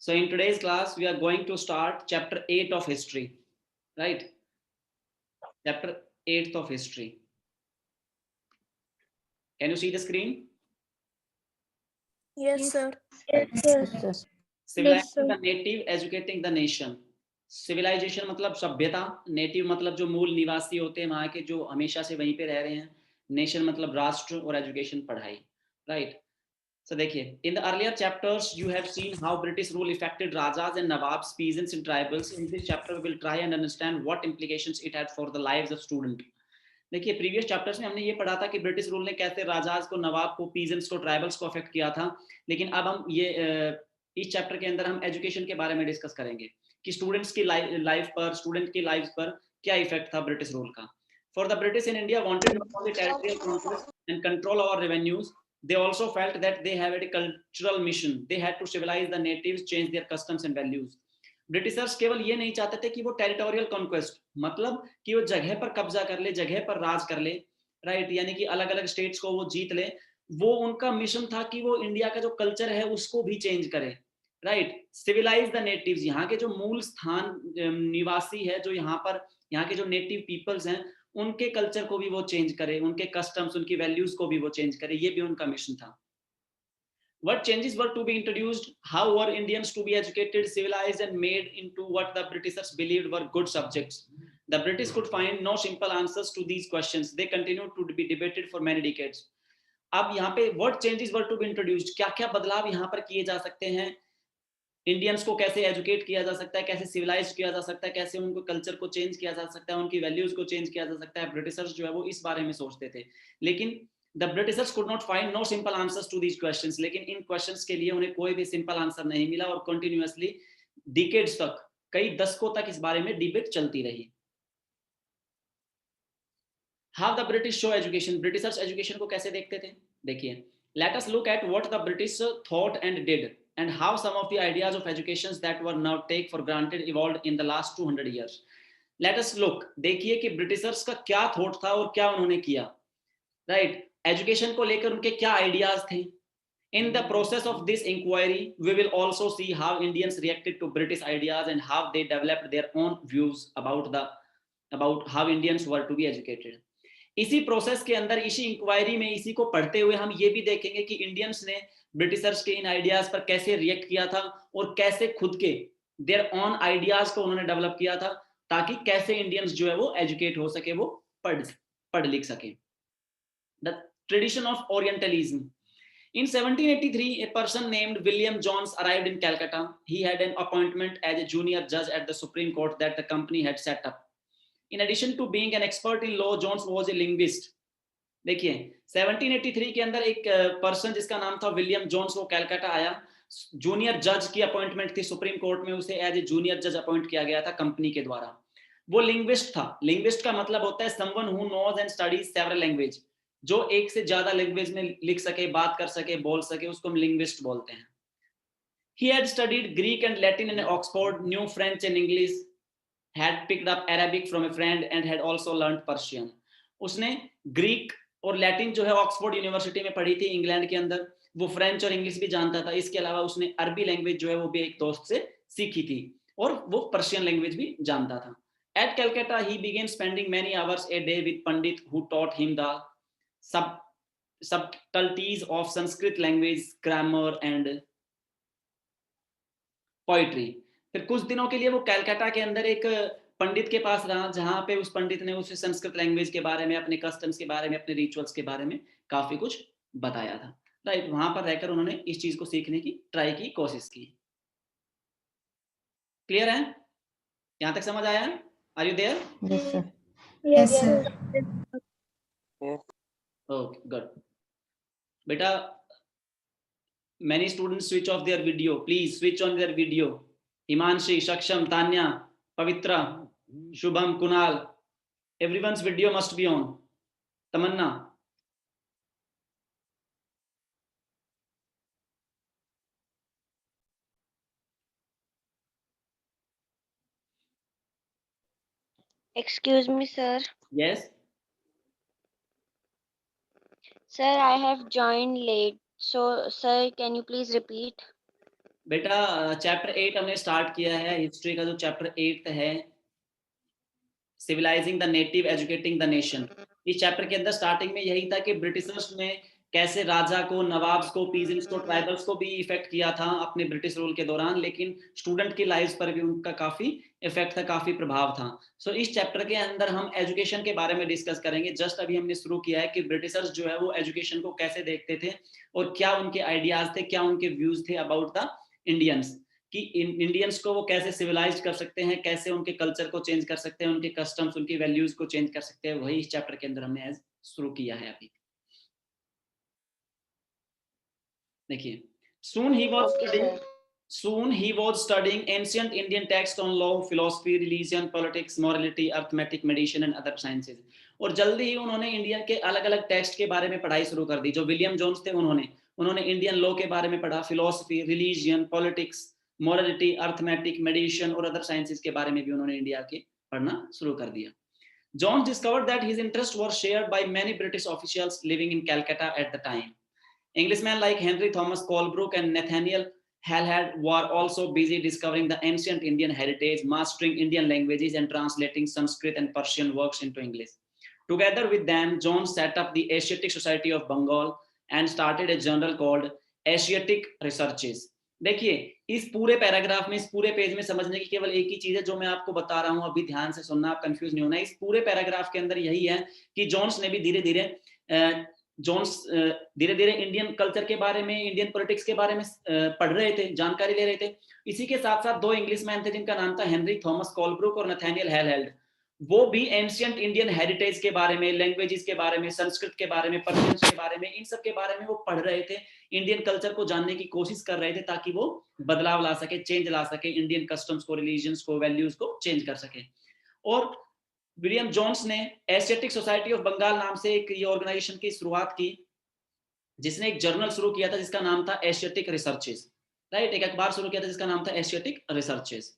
So in today's class, we are going to start chapter 8 of history, right? Chapter 8 of history. Can you see the screen? Yes, sir. Civilizing the native, educating the nation. Civilization मतलब सभ्यता, native मतलब जो मूल निवासी होते हैं वहां के, जो हमेशा से वहीं पे रह रहे हैं, नेशन मतलब राष्ट्र, और एजुकेशन पढ़ाई, राइट? So देखिए, in the earlier chapters you have seen how British rule affected Rajas and Nawabs, peasants and tribals. In this chapter we will try and understand what implications it had for the lives of student. देखिए, previous chapters में हमने ये पढ़ा था कि British rule ने कैसे राजाज को, नवाब को, पीजेंट्स को, ट्राइबल्स को अफेक्ट किया था, लेकिन अब हम ये इस चैप्टर के अंदर हम एजुकेशन के बारे में डिस्कस करेंगे कि स्टूडेंट्स की लाइफ पर, स्टूडेंट की लाइफ पर क्या इफेक्ट था ब्रिटिश रूल का. For the British in India wanted not only territorial conquest and control over revenues, they also felt that they have a cultural mission. They had to civilize the natives, change their customs and values. Britishers केवल ये नहीं चाहते थे कि वो territorial conquest, मतलब कि वो जगह पर कब्जा कर ले, जगह पर राज कर ले, राइट? यानी कि अलग अलग स्टेट्स को वो जीत ले. वो उनका मिशन था कि वो इंडिया का जो कल्चर है उसको भी चेंज करे, राइट? सिविलाइज द नेटिव्स, यहाँ के जो मूल स्थान निवासी है, जो यहाँ पर यहाँ के जो नेटिव पीपल्स हैं, उनके कल्चर को भी वो चेंज करे, उनके कस्टम्स, उनकी वैल्यूज को भी वो चेंज करे. ये भी उनका मिशन था. What changes were to be introduced? How were Indians to be educated, civilized and made into what the Britishers believed were good subjects? The British could find no simple answers to these questions. They continued to be debated for many decades. अब यहाँ पे what changes were to be introduced, क्या क्या बदलाव यहाँ पर किए जा सकते हैं? इंडियंस को कैसे एजुकेट किया जा सकता है, कैसे सिविलाइज किया जा सकता है, कैसे उनको कल्चर को चेंज किया जा सकता है, उनकी वैल्यूज को चेंज किया जा सकता है. ब्रिटिशर्स जो है वो इस बारे में सोचते थे, लेकिन the Britishers could not find no simple answers to these questions. लेकिन इन क्वेश्चंस के लिए उन्हें कोई भी सिंपल आंसर नहीं मिला, और कंटिन्यूअसली डिकेड्स तक, कई दशकों तक इस बारे में डिबेट चलती रही. How the British show education, Britishers education को कैसे देखते थे? देखिए, let us look at what the British thought and did and how some of the ideas of educations that were now take for granted evolved in the last 200 years. Let us look, देखिए कि Britishers का क्या thought था और क्या उन्होंने किया, right? Education को लेकर उनके क्या आइडियाज थे. In the process of this inquiry, we will also see how Indians reacted to British ideas and how they developed their own views about how Indians were to be educated. इसी process के अंदर, इसी inquiry में, इसी को पढ़ते हुए हम ये भी देखेंगे कि इंडियंस ने ब्रिटिशर्स के इन आइडियाज पर कैसे रिएक्ट किया था और कैसे खुद के देयर ऑन आइडियाज को उन्होंने डेवलप किया था, ताकि कैसे इंडियंस जो है वो एजुकेट हो सके, वो पढ़ लिख सके. The tradition of orientalism. In 1783, a person named William Jones arrived in Calcutta. He had an appointment as a junior judge at the Supreme Court that the company had set up. In addition to being an expert in law, Jones was a linguist. देखिए, 1783 के अंदर एक person जिसका नाम था William Jones, वो कैलकाटा आया. Junior जज की अपॉइंटमेंट थी सुप्रीम कोर्ट में, उसे एज ए जूनियर जज अपॉइंट किया गया था कंपनी के द्वारा. वो लिंग्विस्ट था. लिंग्विस्ट का मतलब होता है someone who knows and studies several language, जो एक से ज्यादा लैंग्वेज में लिख सके, बात कर सके, बोल सके, उसको हम लिंग्विस्ट बोलते हैं. He had studied Greek and Latin in Oxford, knew French and English, had picked up Arabic from a friend and had also learned Persian. उसने ग्रीक और लैटिन जो है ऑक्सफोर्ड यूनिवर्सिटी में पढ़ी थी इंग्लैंड के अंदर. वो फ्रेंच और इंग्लिश भी जानता था. इसके अलावा उसने अरबी लैंग्वेज जो है वो भी एक दोस्त से सीखी थी, और वो पर्शियन लैंग्वेज भी जानता था. At Calcutta, he began spending many hours a day with Pandit, who taught him the subtleties of Sanskrit language, grammar and poetry. फिर कुछ दिनों के लिए वो कलकत्ता के अंदर एक पंडित के पास रहा, जहां पे उस पंडित ने उसे संस्कृत लैंग्वेज के बारे में, अपने कस्टम्स के बारे में, अपने रिचुअल्स के बारे में काफी कुछ बताया था, राइट? वहां पर रहकर उन्होंने इस चीज को सीखने की ट्राई की, कोशिश की. क्लियर है? यहां तक समझ आया? Are you there? Yes, sir. Okay, good. बेटा, many students switch off their video. Please switch on their video. Himanshi, Shaksham, Tanya, Pavitra, Shubham, Kunal, everyone's video must be on. Tamanna. Excuse me, sir. Yes. Sir, I have joined late. So, sir, can you please repeat? बेटा chapter 8 हमने start किया है, history का जो chapter 8 है, civilising the native educating the nation. इस chapter के अंदर स्टार्टिंग में यही था कि ब्रिटिशर्स ने कैसे राजा को, नवाब्स को, पीजेंट्स को, ट्राइबल्स को भी इफेक्ट किया था अपने ब्रिटिश रूल के दौरान, लेकिन स्टूडेंट की लाइफ पर भी उनका काफी इफेक्ट था, काफी प्रभाव था। सो इस चैप्टर के अंदर हम एजुकेशन के बारे में डिस्कस करेंगे। जस्ट अभी हमने शुरू किया है कि ब्रिटिशर्स जो है वो एजुकेशन को कैसे देखते थे और क्या उनके आइडियाज थे, क्या उनके व्यूज थे अबाउट द इंडियंस, कि इंडियंस को वो कैसे सिविलाइज कर सकते हैं, कैसे उनके कल्चर को चेंज कर सकते हैं, उनके कस्टम्स, उनकी वैल्यूज को चेंज कर सकते हैं। वही इस चैप्टर के अंदर हमने शुरू किया है अभी। देखिए, soon he was studying ancient Indian texts on law, philosophy, religion, politics, morality, arithmetic, medicine and other sciences। और जल्दी ही उन्होंने इंडिया के अलग अलग टेक्स्ट के बारे में पढ़ाई शुरू कर दी। जो विलियम जोन्स थे उन्होंने इंडियन लॉ के बारे में पढ़ा, philosophy, religion, politics, morality, arithmetic, medicine और अदर साइंसेज के बारे में भी उन्होंने इंडिया के पढ़ना शुरू कर दिया। Jones discovered that his interests were shared by many British officials living in Calcutta at the time. Englishmen like Henry Thomas Colebrook and Nathaniel Halhed were also busy discovering the ancient Indian heritage, mastering Indian languages and translating Sanskrit and Persian works into English. Together with them, Jones set up the Asiatic Society of Bengal and started a journal called Asiatic Researches. देखिए, इस पूरे paragraph में, इस पूरे page में समझने की केवल एक ही चीज है जो मैं आपको बता रहा हूं, अभी ध्यान से सुनना, आप कंफ्यूज नहीं होना। इस पूरे पैराग्राफ के अंदर यही है कि जोन्स ने भी धीरे धीरे इंडियन कल्चर के बारे में, इंडियन पॉलिटिक्स के बारे में पढ़ रहे थे, जानकारी ले रहे थे। इसी के साथ साथ दो इंग्लिश मैन थे जिनका नाम था हेनरी थॉमस कॉलब्रुक और नथानियल हेलहेल्ड। वो भी एंशिएंट इंडियन हेरिटेज के बारे में, लैंग्वेजेस के बारे में, संस्कृत के बारे में, पर्शियंस के बारे में, इन सब के बारे में वो पढ़ रहे थे, इंडियन कल्चर को जानने की कोशिश कर रहे थे ताकि वो बदलाव ला सके, चेंज ला सके, इंडियन कस्टम्स को, रिलीजन्स को, वैल्यूज को चेंज कर सके। और विलियम जोन्स ने एशियाटिक सोसाइटी ऑफ बंगाल नाम से एक ये ऑर्गेनाइजेशन की शुरुआत की, जिसने एक जर्नल शुरू किया था जिसका नाम था एशियाटिक रिसर्चेस। राइट, एक अखबार शुरू किया था जिसका नाम था Asiatic researches.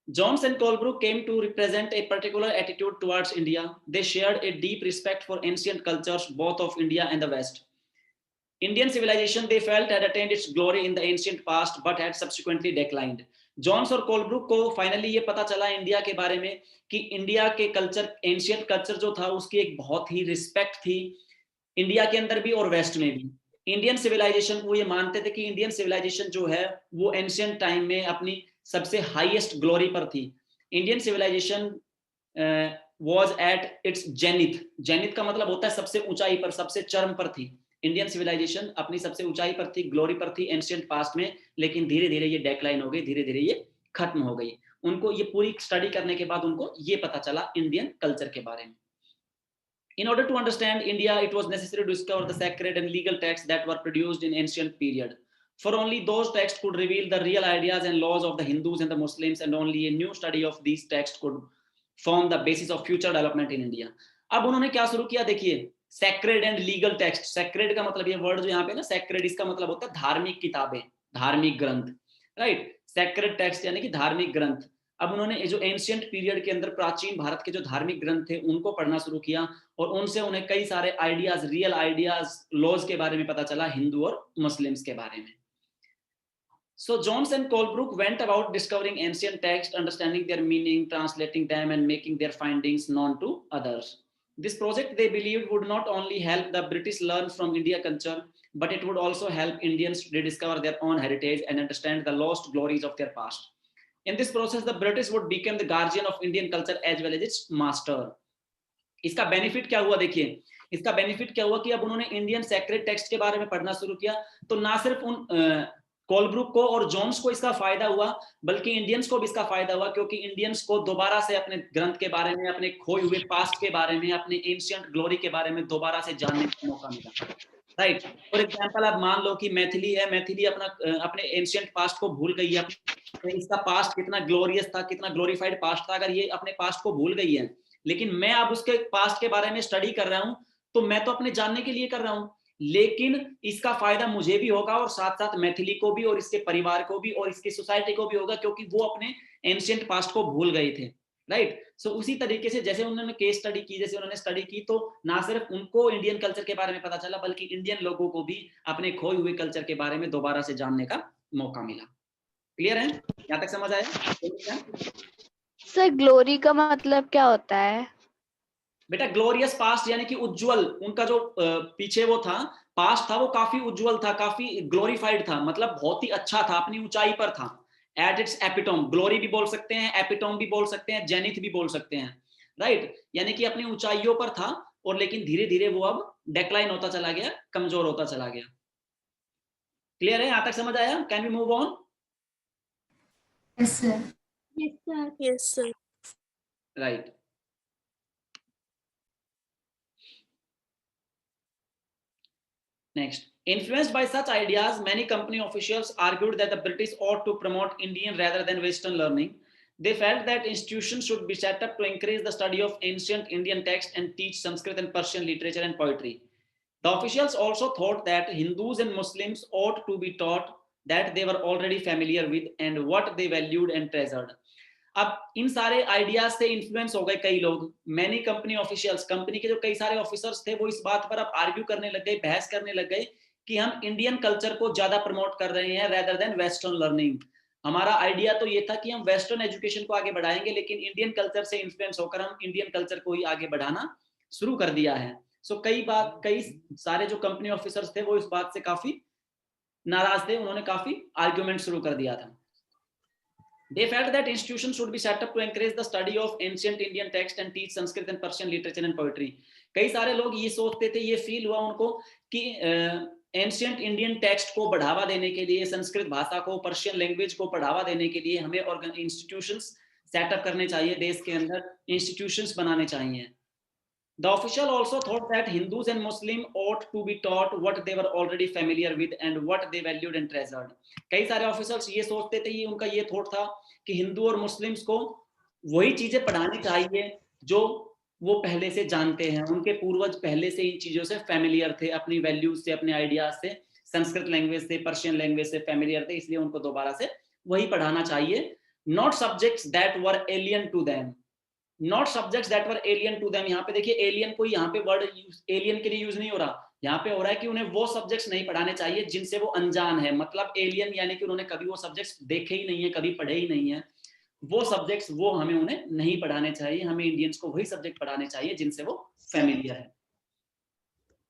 Jones and Colebrook came to represent a particular attitude towards India. They shared a deep respect for ancient cultures, both of India and the West. Indian civilization, they felt, had attained its glory in the ancient past, but had subsequently declined. Jones और Colebrooke को finally ये पता चला India के बारे में कि India के कल्चर, एंशियंट कल्चर जो था, उसकी एक बहुत ही रिस्पेक्ट थी इंडिया के अंदर भी और वेस्ट में भी। इंडियन सिविलाइजेशन को ये मानते थे कि इंडियन सिविलाइजेशन जो है वो एंशियंट टाइम में अपनी सबसे हाईएस्ट ग्लोरी पर थी। Indian civilization was at its zenith. Zenith का मतलब होता है सबसे ऊंचाई पर, सबसे चरम पर थी। इंडियन सिविलाइजेशन अपनी सबसे ऊंचाई पर थी, ग्लोरी पर थी एंशियंट पास्ट में, लेकिन धीरे धीरे ये डेक्लाइन हो गई, धीरे धीरे ये खत्म हो गई। उनको ये पूरी स्टडी करने के बाद उनको ये पता चला इंडियन कल्चर के बारे में। In order to understand India, it was necessary to discover the sacred and legal texts that were produced in ancient period. For only those texts could reveal the real ideas and laws of the Hindus and the Muslims, and only a new study of these texts could form the basis of future development in India. अब उन्होंने क्या शुरू किया, देखिए, sacred and legal text। sacred का मतलब, ये word जो यहाँ पे ना sacred, इसका मतलब होता है धार्मिक किताबें, धार्मिक ग्रंथ। राइट, sacred text यानी कि धार्मिक ग्रंथ। अब उन्होंने जो एंशिएंट पीरियड के अंदर प्राचीन भारत के जो धार्मिक ग्रंथ थे उनको पढ़ना शुरू किया, और उनसे उन्हें कई सारे आइडियाज, रियल आइडियाज, लॉज के बारे में पता चला, हिंदू और मुस्लिम्स के बारे में। So Jones and Colebrook went about discovering ancient texts, understanding their meaning, translating them, and making their findings known to others. This project, they believed, would not only help the British learn from India culture, but it would also help Indians rediscover their own heritage and understand the lost glories of their past. In this process, the British would become the guardian of Indian culture as well as its master. इसका benefit क्या हुआ, देखिए, इसका benefit क्या हुआ कि अब उन्होंने इंडियन सैक्रेड टेक्स्ट के बारे में पढ़ना शुरू किया, तो ना सिर्फ उन कोलब्रुक को और जोन्स को इसका फायदा हुआ, बल्कि इंडियंस को भी इसका फायदा हुआ, क्योंकि इंडियंस को दोबारा से अपने ग्रंथ के बारे में, अपने खोए हुए पास्ट के बारे में, अपने एंशिएंट ग्लोरी के बारे में दोबारा से जानने का मौका मिला। राइट, फॉर एग्जांपल, आप मान लो कि मैथिली है, मैथिली अपने एंशिएंट पास्ट को भूल गई है, इसका पास्ट कितना ग्लोरियस था, कितना ग्लोरीफाइड पास्ट था। अगर ये अपने पास्ट को भूल गई है, लेकिन मैं अब उसके पास्ट के बारे में स्टडी कर रहा हूं, तो मैं तो अपने जानने के लिए कर रहा हूं, लेकिन इसका फायदा मुझे भी होगा और साथ साथ मैथिली को भी और इसके परिवार को भी और इसकी सोसाइटी को भी होगा, क्योंकि वो अपने एंशिएंट पास्ट को भूल गए थे। राइट। सो उसी तरीके से जैसे उन्होंने केस स्टडी की, जैसे उन्होंने स्टडी की, तो ना सिर्फ उनको इंडियन कल्चर के बारे में पता चला, बल्कि इंडियन लोगों को भी अपने खोए हुए कल्चर के बारे में दोबारा से जानने का मौका मिला। क्लियर है? यहाँ तक समझ आया? सर ग्लोरी का मतलब क्या होता है? बेटा ग्लोरियस पास्ट यानी कि उज्जवल, उनका जो पीछे वो था पास्ट था वो काफी उज्जवल था, काफी ग्लोरीफाइड था, मतलब बहुत ही अच्छा था, अपनी ऊंचाई पर था। एट इट्स एपिटोम, ग्लोरी भी बोल सकते हैं, एपिटोम भी बोल सकते हैं, जेनिथ भी बोल सकते हैं, राइट। यानी कि अपनी ऊंचाइयों पर था, और लेकिन धीरे धीरे वो अब डेक्लाइन होता चला गया, कमजोर होता चला गया। क्लियर है? यहां तक समझ आया? Can we move on? Yes, sir. Yes, sir. Yes, sir. Right. Next, influenced by such ideas, many company officials argued that the British ought to promote Indian rather than Western learning. They felt that institutions should be set up to encourage the study of ancient Indian texts and teach Sanskrit and Persian literature and poetry. The officials also thought that Hindus and Muslims ought to be taught that they were already familiar with and what they valued and treasured. अब इन सारे ideas से influence हो गए कई लोग, many company officials, company के जो कई सारे ऑफिसर्स थे वो इस बात पर अब आर्ग्यू करने लग गए, बहस करने लग गए कि हम इंडियन कल्चर को ज्यादा प्रमोट कर रहे हैं रेदर देन वेस्टर्न लर्निंग। हमारा आइडिया तो ये था कि हम वेस्टर्न एजुकेशन को आगे बढ़ाएंगे, लेकिन इंडियन कल्चर से इन्फ्लुएंस होकर हम इंडियन कल्चर को ही आगे बढ़ाना शुरू कर दिया है। सो कई सारे जो कंपनी ऑफिसर्स थे वो इस बात से काफी नाराज थे, उन्होंने काफी आर्ग्यूमेंट शुरू कर दिया था। They felt that institutions should be set up to encourage the study of ancient Indian text and teach Sanskrit and Persian literature and poetry. कई सारे लोग ये सोचते थे, ये फील हुआ उनको कि एंशियंट इंडियन टेक्स्ट को बढ़ावा देने के लिए, संस्कृत भाषा को, पर्शियन लैंग्वेज को बढ़ावा देने के लिए हमें इंस्टीट्यूशंस सेटअप करने चाहिए, देश के अंदर इंस्टीट्यूशंस बनाने चाहिए। The official also thought that Hindus and Muslims ought to be taught what they were already familiar with and what they valued and treasured. कई सारे ऑफिसर्स ये सोचते थे, ये उनका ये थॉट था कि हिंदू और मुस्लिम्स को वही चीजें पढ़ानी चाहिए जो वो पहले से जानते हैं, उनके पूर्वज पहले से इन चीजों से फैमिलियर थे, अपनी वैल्यूज से, अपने आइडियाज से, संस्कृत लैंग्वेज से, पर्शियन लैंग्वेज से फैमिलियर थे, इसलिए उनको दोबारा से वही पढ़ाना चाहिए। Not subjects that were alien to them, not subjects that were alien to them. यहाँ पे देखिए एलियन कोई यहाँ पे वर्ड एलियन के लिए यूज नहीं हो रहा, यहाँ पे हो रहा है कि उन्हें वो सब्जेक्ट्स नहीं पढ़ाने चाहिए जिनसे वो अनजान है, मतलब एलियन यानी कि उन्होंने कभी वो सब्जेक्ट्स देखे ही नहीं है, कभी पढ़े ही नहीं है, वो सब्जेक्ट्स वो हमें उन्हें नहीं पढ़ाने चाहिए, हमें इंडियंस को वही सब्जेक्ट पढ़ाने चाहिए जिनसे वो फैमिलियर है।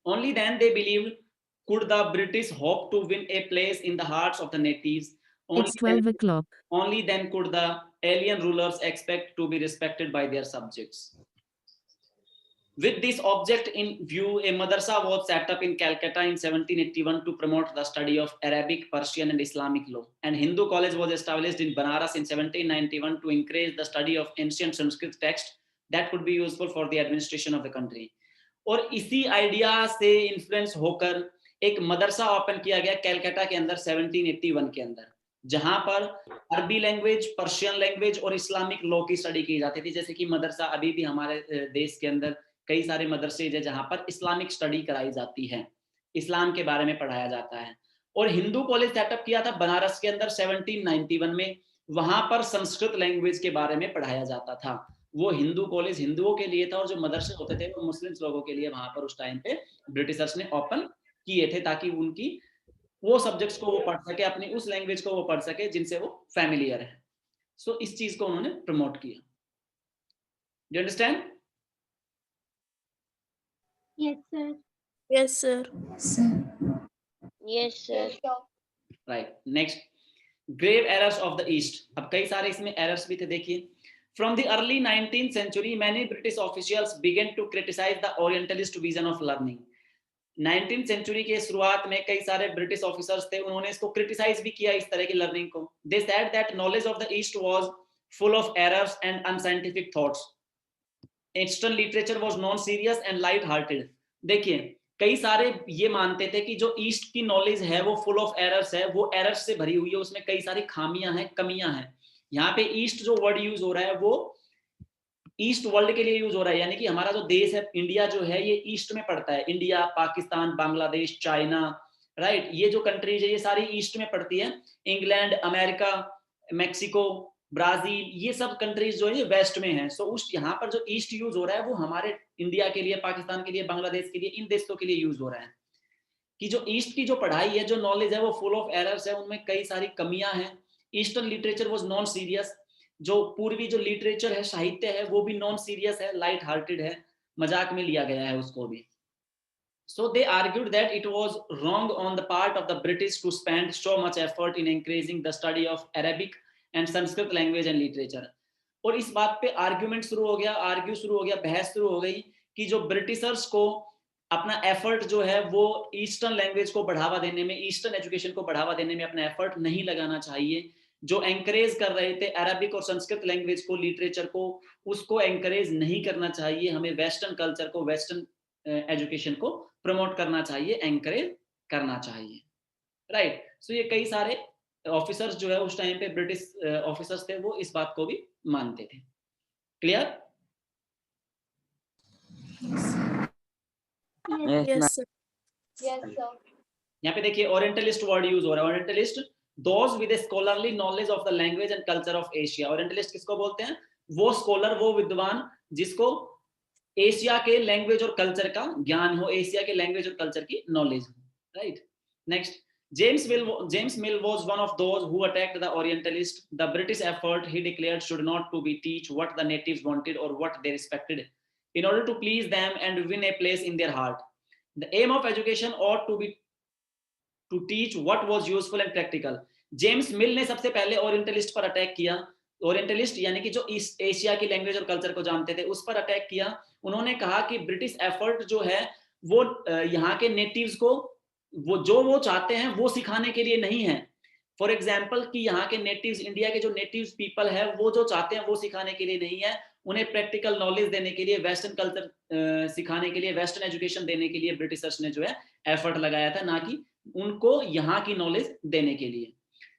Only then they believed could the British hope to win a place in the hearts of the natives. It's 12 o'clock. Only then could the alien rulers expect to be respected by their subjects. With this object in view, a madrasa was set up in Calcutta in 1781 to promote the study of Arabic, Persian and Islamic law. And Hindu college was established in Banaras in 1791 to encourage the study of ancient Sanskrit text that could be useful for the administration of the country. और इसी idea से influence होकर एक मदरसा open किया गया कैलकाटा के अंदर 1781 के अंदर, जहां पर अरबी लैंग्वेज, पर्शियन लैंग्वेज और इस्लामिक लॉ की स्टडी की जाती थी। जैसे कि मदरसा अभी भी हमारे देश के अंदर कई सारे मदरसे हैं जहां पर इस्लामिक स्टडी कराई जाती है, इस्लाम के बारे में पढ़ाया जाता है। और हिंदू कॉलेज सेटअप किया था बनारस के अंदर 1791 में, वहां पर संस्कृत लैंग्वेज के बारे में पढ़ाया जाता था। वो हिंदू कॉलेज हिंदुओं के लिए था और जो मदरसे होते थे वो मुस्लिम लोगों के लिए वहां पर उस टाइम पे ब्रिटिशर्स ने ओपन किए थे, ताकि उनकी वो सब्जेक्ट्स को वो पढ़ सके, अपनी उस लैंग्वेज को वो पढ़ सके जिनसे वो फैमिलियर है। सो इस चीज को उन्होंने प्रमोट किया। Do understand? Yes, sir. Yes, sir. Sir. Yes, sir. Right. Next, grave errors of the East. अब कई सारे इसमें एरर्स भी थे, देखिए। From the early 19th century, many British officials began to criticize the Orientalist vision of learning. 19th century के शुरुआत में कई सारे ब्रिटिश ऑफिसर्स थे, उन्होंने इसको क्रिटिसाइज भी किया, इस तरह की लर्निंग को। They said that knowledge of the East was full of errors and unscientific thoughts. Eastern literature was non-serious and light-hearted. देखिए, कई सारे ये मानते थे कि जो ईस्ट की नॉलेज है वो फुल ऑफ एरर्स है, वो एरर्स से भरी हुई है, उसमें कई सारी खामियां हैं, कमियां हैं। यहाँ पे ईस्ट जो वर्ड यूज हो रहा है वो ईस्ट वर्ल्ड के लिए यूज हो रहा है, यानी कि हमारा जो देश है इंडिया जो है ये ईस्ट में पड़ता है। India, Pakistan, Bangladesh, China, right, ये जो कंट्रीज है ये सारी ईस्ट में पड़ती है। इंग्लैंड, अमेरिका, मैक्सिको, ब्राजील, ये सब कंट्रीज जो है वेस्ट में है। सो उस यहाँ पर जो ईस्ट यूज हो रहा है वो हमारे इंडिया के लिए, पाकिस्तान के लिए, बांग्लादेश के लिए, इन देशों के लिए यूज हो रहा है। कि जो ईस्ट की जो पढ़ाई है, जो नॉलेज है, वो फुल ऑफ एरर्स है, उनमें कई सारी कमियां हैं। Eastern literature was non serious, जो पूर्वी जो लिटरेचर है, साहित्य है, वो भी नॉन सीरियस है, लाइट हार्टेड है, मजाक में लिया गया है उसको भी। So they argued that it was wrong on the part of the British to spend so much effort in encouraging the study of Arabic and Sanskrit language and literature. और इस बात पे आर्ग्यूमेंट शुरू हो गया, बहस शुरू हो गई कि जो ब्रिटिशर्स को अपना एफर्ट जो है वो ईस्टर्न लैंग्वेज को बढ़ावा देने में, ईस्टर्न एजुकेशन को बढ़ावा देने में अपना एफर्ट नहीं लगाना चाहिए। जो एंकरेज कर रहे थे अरबिक और संस्कृत लैंग्वेज को, लिटरेचर को, उसको एंकरेज नहीं करना चाहिए। हमें वेस्टर्न कल्चर को, वेस्टर्न एजुकेशन को प्रमोट करना चाहिए, एंकरेज करना चाहिए, राइट। सो ये कई सारे ऑफिसर्स जो है उस टाइम पे ब्रिटिश ऑफिसर्स थे, वो इस बात को भी मानते थे। Clear? Yes, sir. Yes, sir. यहाँ पे देखिए ओरिएंटलिस्ट वर्ड यूज हो रहा है। Orientalist, those with scholarly knowledge of the language and culture of Asia. Orientalist किसको बोलते हैं? वो स्कॉलर, वो विद्वान जिसको एशिया के लैंग्वेज और कल्चर का ज्ञान हो, एशिया के लैंग्वेज और कल्चर की नॉलेज हो, right. Next, James Mill was one of those who attacked the Orientalists. The British effort, he declared, should not to be teach what the natives wanted or what they respected, in order to please them and win a place in their heart. The aim of education ought to be to teach what was useful and practical. James मिल ने सबसे पहले orientalist पर attack किया। Orientalist यानी कि जो Asia की language और कल्चर को जानते थे, उस पर अटैक किया। उन्होंने कहा कि ब्रिटिश एफर्ट जो है वो यहाँ के नेटिव्स को वो चाहते हैं वो सिखाने के लिए नहीं है। फॉर एग्जाम्पल कि यहाँ के नेटिव्स, इंडिया के जो नेटिव्स पीपल है, वो जो चाहते हैं वो सिखाने के लिए नहीं है। उन्हें प्रैक्टिकल नॉलेज देने के लिए, वेस्टर्न कल्चर सिखाने के लिए, वेस्टर्न एजुकेशन देने के लिए ब्रिटिशर्स ने जो है एफर्ट लगाया था, ना कि उनको यहाँ की नॉलेज देने के लिए।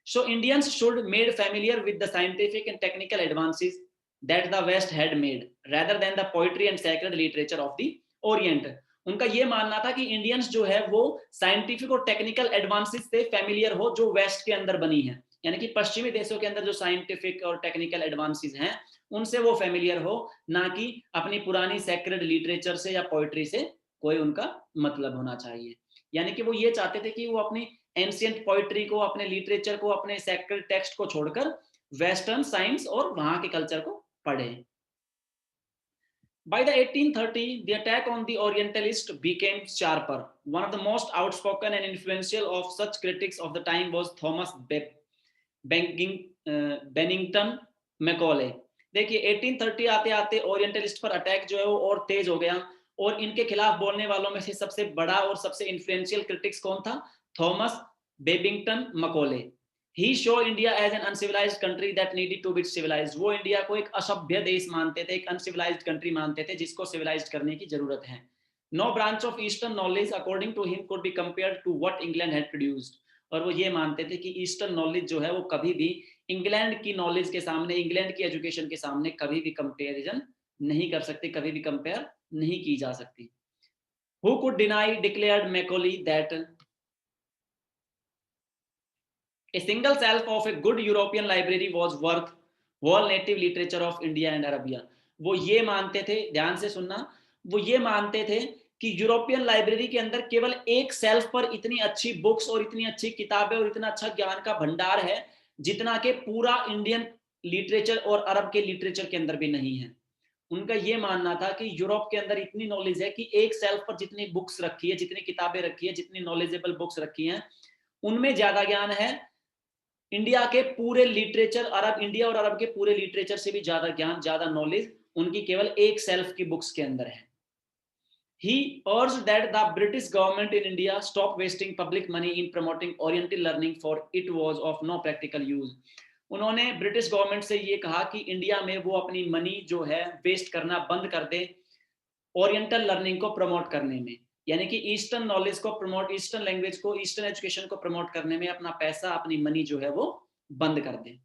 So Indians should made familiar with the scientific and technical advances that the West had made, rather than the poetry and sacred literature of the Orient. उनका ये मानना था कि इंडियंस जो है वो साइंटिफिक और टेक्निकल एडवांसेस से फैमिलियर हो जो वेस्ट के अंदर बनी है, यानी कि पश्चिमी देशों के अंदर जो साइंटिफिक और टेक्निकल एडवांसेस हैं उनसे वो फैमिलियर हो, ना कि अपनी पुरानी सैक्रेड लिटरेचर से या पोइट्री से कोई उनका मतलब होना चाहिए। यानी कि वो ये चाहते थे कि वो अपनी एंशिएंट पोइट्री को, अपने लिटरेचर को, अपने सैक्रेड टेक्स्ट को छोड़कर वेस्टर्न साइंस और वहां के कल्चर को पढ़े। By the 1830, the attack on the Orientalists became sharper. One of the most outspoken and influential of such critics of the time was Thomas Bennington Macaulay. देखिए 1830 आते आते ओरिएंटलिस्ट पर अटैक जो है वो और तेज हो गया, और इनके खिलाफ बोलने वालों में से सबसे बड़ा और सबसे इन्फ्लुएंशियल क्रिटिक्स कौन था? Thomas Babington Macaulay. He showed India as an uncivilized country that needed to be civilized. वो इंडिया को एक असभ्य देश मानते थे, एक अनसिविलाइज्ड कंट्री मानते थे जिसको सिविलाइज्ड करने की जरूरत है। No branch of Eastern knowledge, according to him, could be compared to what England had produced. और वो ये मानते थे कि ईस्टर्न नॉलेज जो है वो कभी भी इंग्लैंड की नॉलेज के सामने, इंग्लैंड की एजुकेशन के सामने कभी भी कंपेरिजन नहीं कर सकती, कभी भी कंपेयर नहीं की जा सकती। Who could deny, declared Macaulay, that a single shelf of a good European library was worth whole native literature of India and Arabia. वो ये मानते थे, ध्यान से सुनना, वो ये मानते थे कि यूरोपियन लाइब्रेरी के अंदर केवल एक सेल्फ पर इतनी अच्छी बुक्स और इतनी अच्छी किताबें और इतना अच्छा ज्ञान का भंडार है जितना के पूरा इंडियन लिटरेचर और अरब के लिटरेचर के अंदर भी नहीं है। उनका ये मानना था कि यूरोप के अंदर इतनी नॉलेज है कि एक सेल्फ पर जितनी बुक्स रखी है, जितनी किताबें रखी है, जितनी नॉलेजेबल बुक्स रखी हैं, उनमें ज्यादा ज्ञान है इंडिया के पूरे लिटरेचर, अरब, इंडिया और अरब के पूरे लिटरेचर से भी ज्यादा ज्ञान, ज्यादा नॉलेज उनकी केवल एक सेल्फ की बुक्स के अंदर है। He urged that the British government in India stop wasting public money in promoting Oriental learning, for it was of no practical use. उन्होंने ब्रिटिश गवर्नमेंट से ये कहा कि इंडिया में वो अपनी मनी जो है वेस्ट करना बंद कर दे ओरिएंटल लर्निंग को प्रमोट करने में, यानी कि ईस्टर्न नॉलेज को प्रमोट, ईस्टर्न लैंग्वेज को, ईस्टर्न एजुकेशन को प्रमोट करने में अपना पैसा, अपनी मनी जो है वो बंद कर दें।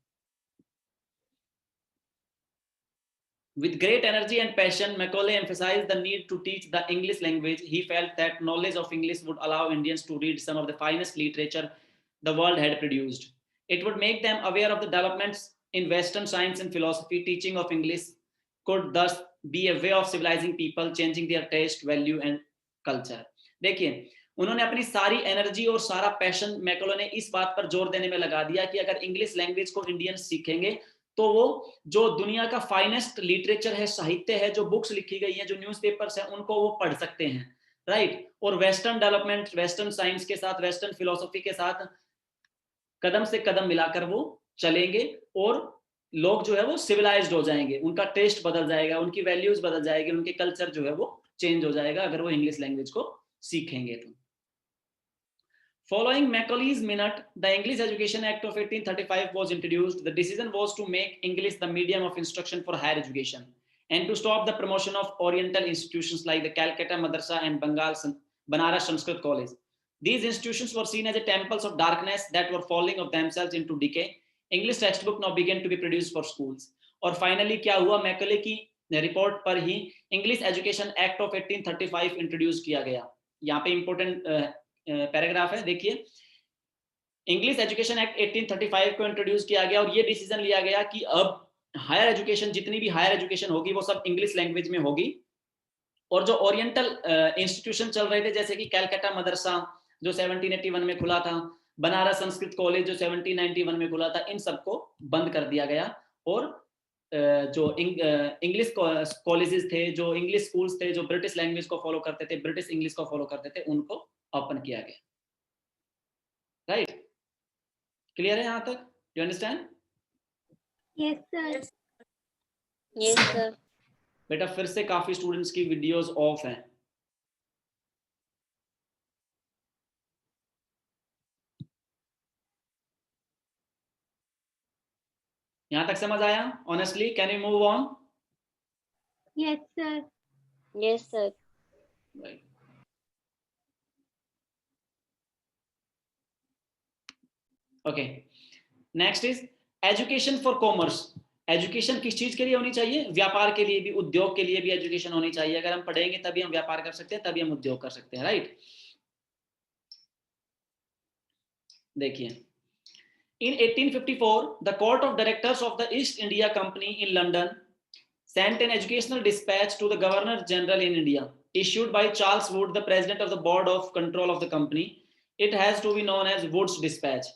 With great energy and passion, Macaulay emphasized the need to teach the English language. He felt that knowledge of English would allow Indians to read some of the finest literature the world had produced. It would make them aware of the developments in Western science and philosophy, teaching of English could thus be a way of civilizing people, changing their taste, value and culture. देखिए, उन्होंने अपनी सारी energy और सारा passion Macaulay ने इस बात पर जोर देने में लगा दिया कि अगर इंग्लिश लैंग्वेज को इंडियंस सीखेंगे तो वो जो दुनिया का फाइनेस्ट लिटरेचर है, साहित्य है, जो बुक्स लिखी गई हैं, जो न्यूज़पेपर्स हैं, उनको वो पढ़ सकते हैं, राइट। और वेस्टर्न डेवलपमेंट, वेस्टर्न साइंस के साथ, वेस्टर्न फिलोसफी के साथ कदम से कदम मिलाकर वो चलेंगे और लोग जो है वो सिविलाइज्ड हो जाएंगे, उनका टेस्ट बदल जाएगा, उनकी वैल्यूज बदल जाएगी, उनके कल्चर जो है वो चेंज हो जाएगा अगर वो इंग्लिश लैंग्वेज को सीखेंगे तो। Following Macaulay's Minute, the English Education Act of 1835 was introduced. The decision was to make English the medium of instruction for higher education and to stop the promotion of Oriental institutions like the Calcutta Madrasa and Banaras Sanskrit College. These institutions were seen as temples of darkness that were falling of themselves into decay. English textbook now began to be produced for schools. और finally क्या हुआ, Macaulay की report पर ही English education act of 1835 introduce किया गया। यहाँ पे इंपॉर्टेंट पैराग्राफ है, देखिए, इंग्लिश एजुकेशन एक्ट 1835 को इंट्रोड्यूस किया गया और ये डिसीजन लिया गया कि अब हायर एजुकेशन, जितनी भी हायर एजुकेशन होगी वो सब इंग्लिश लैंग्वेज में होगी। और जो ओरिएंटल इंस्टीट्यूशन चल रहे थे जैसे कि कैलकाटा मदरसा जो 1781 में खुला था, बनारस संस्कृत कॉलेज जो 1791 में खुला था, इन सबको बंद कर दिया गया और जो इंग्लिश कॉलेजेस थे, जो इंग्लिश स्कूल्स थे, जो ब्रिटिश लैंग्वेज को फॉलो करते थे, ब्रिटिश इंग्लिश को फॉलो करते थे, उनको ओपन किया गया, राइट। क्लियर है यहाँ तक? You understand? Yes, sir. Yes, sir. बेटा फिर से काफी स्टूडेंट्स की वीडियोस ऑफ हैं। यहाँ तक समझ आया? Honestly can you move on? Yes, sir. Yes, sir. Right. Okay. Next is education for commerce. Education किस चीज के लिए होनी चाहिए? व्यापार के लिए भी, उद्योग के लिए भी एजुकेशन होनी चाहिए। अगर हम पढ़ेंगे तभी हम व्यापार कर सकते हैं, तभी हम उद्योग कर सकते हैं, राइट। देखिए, in 1854 the court of directors of the East India Company in London sent an educational dispatch to the Governor General in India, issued by Charles Wood, the president of the board of control of the company. It has to be known as Wood's dispatch.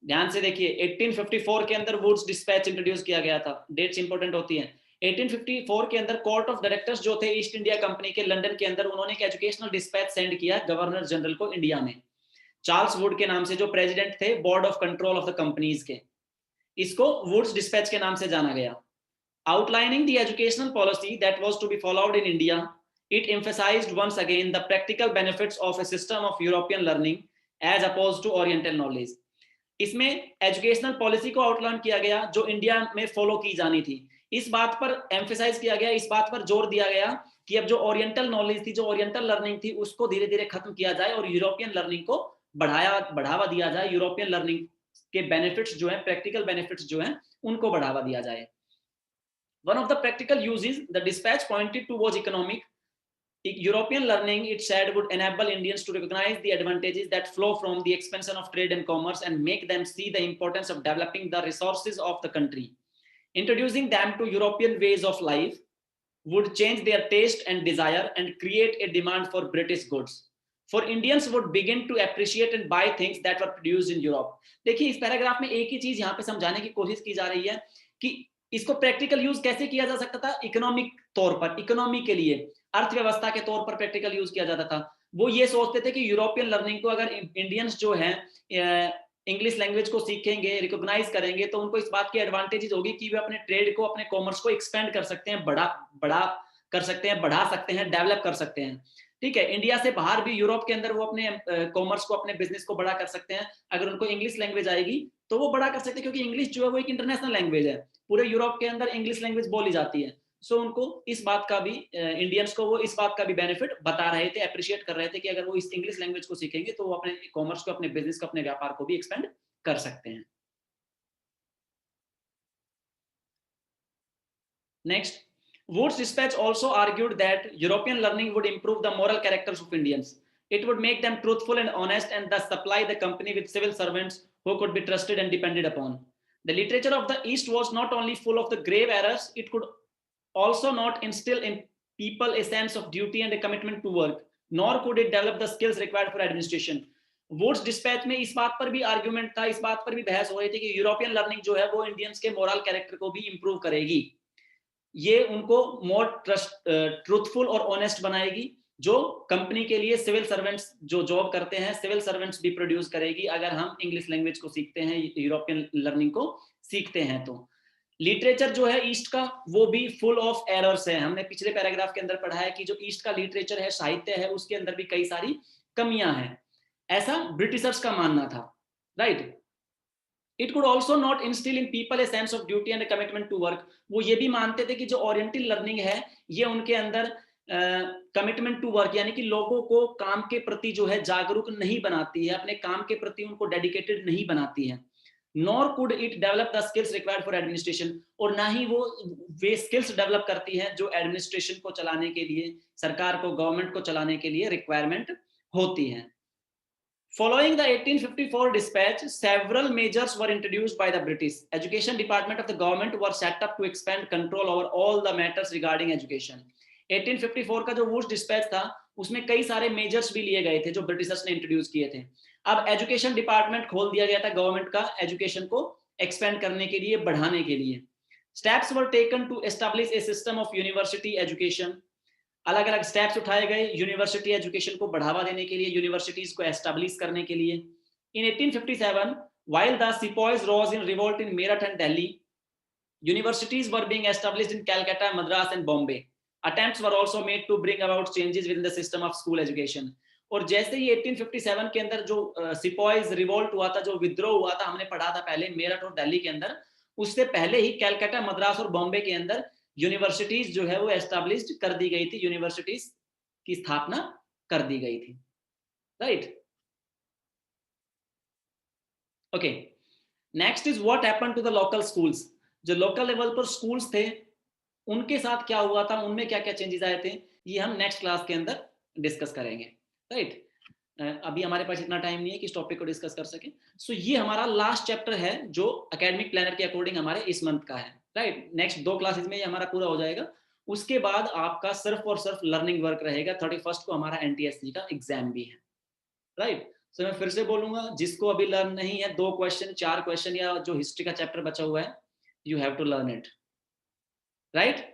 ध्यान से देखिए, 1854 के अंदर woods dispatch introduce किया गया था। Dates important होती हैं। 1854 के अंदर कोर्ट ऑफ डायरेक्टर्स जो थे ईस्ट इंडिया कंपनी के लंदन के अंदर, उन्होंने एक एजुकेशनल डिस्पैच सेंड किया गवर्नर जनरल को इंडिया में, चार्ल्स वुड के नाम से, जो प्रेसिडेंट थे board of control of the companies के। इसको वुड्स डिस्पैच के नाम से जाना गया। Outlining the educational policy that was to be followed in India, it emphasised once again the practical benefits of a system of European learning as opposed to oriental knowledge. इसमें educational policy को outline किया गया जो India में follow की जानी थी। इस बात पर एम्फेसाइज किया गया, इस बात पर जोर दिया गया कि अब जो ओरिएंटल नॉलेज थी, जो ओरिएंटल लर्निंग थी, उसको धीरे धीरे खत्म किया जाए और यूरोपियन लर्निंग को बढ़ावा दिया जाए। यूरोपियन लर्निंग के बेनिफिट्स जो है, प्रैक्टिकल बेनिफिट्स जो हैं, उनको बढ़ावा दिया जाए। One of the practical uses the dispatch pointed to was economic. European learning, it said, would enable Indians to recognize the advantages that flow from the expansion of trade and commerce and make them see the importance of developing the resources of the country. Introducing them to European ways of life would change their taste and desire and create a demand for British goods. For Indians would begin to appreciate and buy things that were produced in Europe. देखिए, इस paragraph में एक ही चीज यहाँ पे समझाने की कोशिश की जा रही है कि इसको प्रैक्टिकल यूज कैसे किया जा सकता था। इकोनॉमिक तौर पर, इकोनॉमी के लिए, अर्थव्यवस्था के तौर पर प्रैक्टिकल यूज किया जाता था। वो ये सोचते थे कि यूरोपियन लर्निंग को अगर इंडियंस जो हैं इंग्लिश लैंग्वेज को सीखेंगे, रिकॉग्नाइज करेंगे, तो उनको इस बात की एडवांटेजेस होगी कि वे अपने ट्रेड को, अपने कॉमर्स को एक्सपेंड कर सकते हैं, बढ़ा सकते हैं, डेवलप कर सकते हैं। ठीक है, इंडिया से बाहर भी, यूरोप के अंदर वो अपने कॉमर्स को, अपने बिजनेस को बड़ा कर सकते हैं। अगर उनको इंग्लिश लैंग्वेज आएगी तो वो बड़ा कर सकते हैं, क्योंकि इंग्लिश जो है वो एक इंटरनेशनल लैंग्वेज है। पूरे यूरोप के अंदर इंग्लिश लैंग्वेज बोली जाती है। सो उनको इस बात का भी, इंडियंस को वो इस बात का भी बेनिफिट बता रहे थे, अप्रिशिएट कर रहे थे कि अगर वो इस इंग्लिश लैंग्वेज को सीखेंगे तो वो अपने कॉमर्स को, अपने बिजनेस को, अपने व्यापार को भी एक्सपेंड कर सकते हैं। Next, Wood's dispatch also argued that European learning would improve the moral characters of Indians. It would make them truthful and honest and thus supply the company with civil servants who could be trusted and depended upon. The literature of the East was not only full of the grave errors, it could also not instill in people a sense of duty and a commitment to work, nor could it develop the skills required for administration. Wood's dispatch में इस बात पर भी argument था, इस बात पर भी बहस हो रही थी कि यूरोपियन लर्निंग जो है वो इंडियंस के मोरल कैरेक्टर को भी इंप्रूव करेगी, ये उनको मोर ट्रूथफुल और ऑनेस्ट बनाएगी, जो कंपनी के लिए सिविल सर्वेंट्स जो जॉब करते हैं, सिविल सर्वेंट्स भी प्रोड्यूस करेगी अगर हम इंग्लिश लैंग्वेज को सीखते हैं, यूरोपियन लर्निंग को सीखते हैं। तो लिटरेचर जो है ईस्ट का वो भी फुल ऑफ एरर्स है। हमने पिछले पैराग्राफ के अंदर पढ़ा है कि जो ईस्ट का लिटरेचर है, साहित्य है, उसके अंदर भी कई सारी कमियां हैं, ऐसा ब्रिटिशर्स का मानना था, right. It could also not instil in people a sense of duty and commitment to work. वो ये भी मानते थे कि जो ओरिएंटल लर्निंग है ये उनके अंदर कमिटमेंट टू वर्क यानी कि लोगों को काम के प्रति जो है जागरूक नहीं बनाती है, अपने काम के प्रति उनको डेडिकेटेड नहीं बनाती है। Nor could it develop the skills required for administration, और ना ही वे स्किल्स डेवलप करती हैं जो एडमिनिस्ट्रेशन को चलाने के लिए, सरकार को, गवर्नमेंट को चलाने के लिए रिक्वायरमेंट होती हैं। Following the 1854 dispatch, several measures were introduced by the British Education Department of the government were set up to expand control over all the matters regarding education. 1854 का जो वुड्स डिस्पैच था उसमें कई सारे मेजर्स भी लिए गए थे जो ब्रिटिशर्स ने इंट्रोड्यूस किए थे। अब एजुकेशन डिपार्टमेंट खोल दिया गया था गवर्नमेंट का एजुकेशन को एक्सपेंड करने के लिए, बढ़ाने के लिए। Steps were taken to establish a system of university education. अलग अलग स्टेप्स उठाए गए यूनिवर्सिटी एजुकेशन को बढ़ावा देने के लिए, यूनिवर्सिटीज को एस्टैब्लिश करने के लिए। इन 1857 while the sepoys rose in revolt in Meerut and Delhi, universities were being established in Calcutta, Madras and Bombay. Attempts were also made to bring about changes within the system of school education. और जैसे ही 1857 के अंदर जो sepoys revolt हुआ था, जो विद्रोह हुआ था, हमने पढ़ा था पहले मेरठ और दिल्ली के अंदर, उससे पहले ही कलकत्ता, मद्रास और बॉम्बे के अंदर यूनिवर्सिटीज जो है वो एस्टैब्लिश्ड कर दी गई थी, यूनिवर्सिटीज की स्थापना कर दी गई थी, right. Okay, next is what happened to the local schools. जो लोकल लेवल पर स्कूल्स थे उनके साथ क्या हुआ था, उनमें क्या क्या चेंजेस आए थे, ये हम नेक्स्ट क्लास के अंदर डिस्कस करेंगे, राइट। अभी हमारे पास इतना टाइम नहीं है कि इस टॉपिक को डिस्कस कर सके। सो ये हमारा लास्ट चैप्टर है जो एकेडमिक प्लानर के अकॉर्डिंग हमारे इस मंथ का है, राइट। नेक्स्ट 2 क्लासेस में ये हमारा पूरा हो जाएगा। उसके बाद आपका सिर्फ और सिर्फ लर्निंग वर्क रहेगा। 31 को हमारा NTSC का एग्जाम भी है, राइट। सो मैं फिर से बोलूंगा, जिसको अभी लर्न नहीं है, 2 क्वेश्चन 4 क्वेश्चन या जो हिस्ट्री का चैप्टर बचा हुआ है, you have to learn it, right.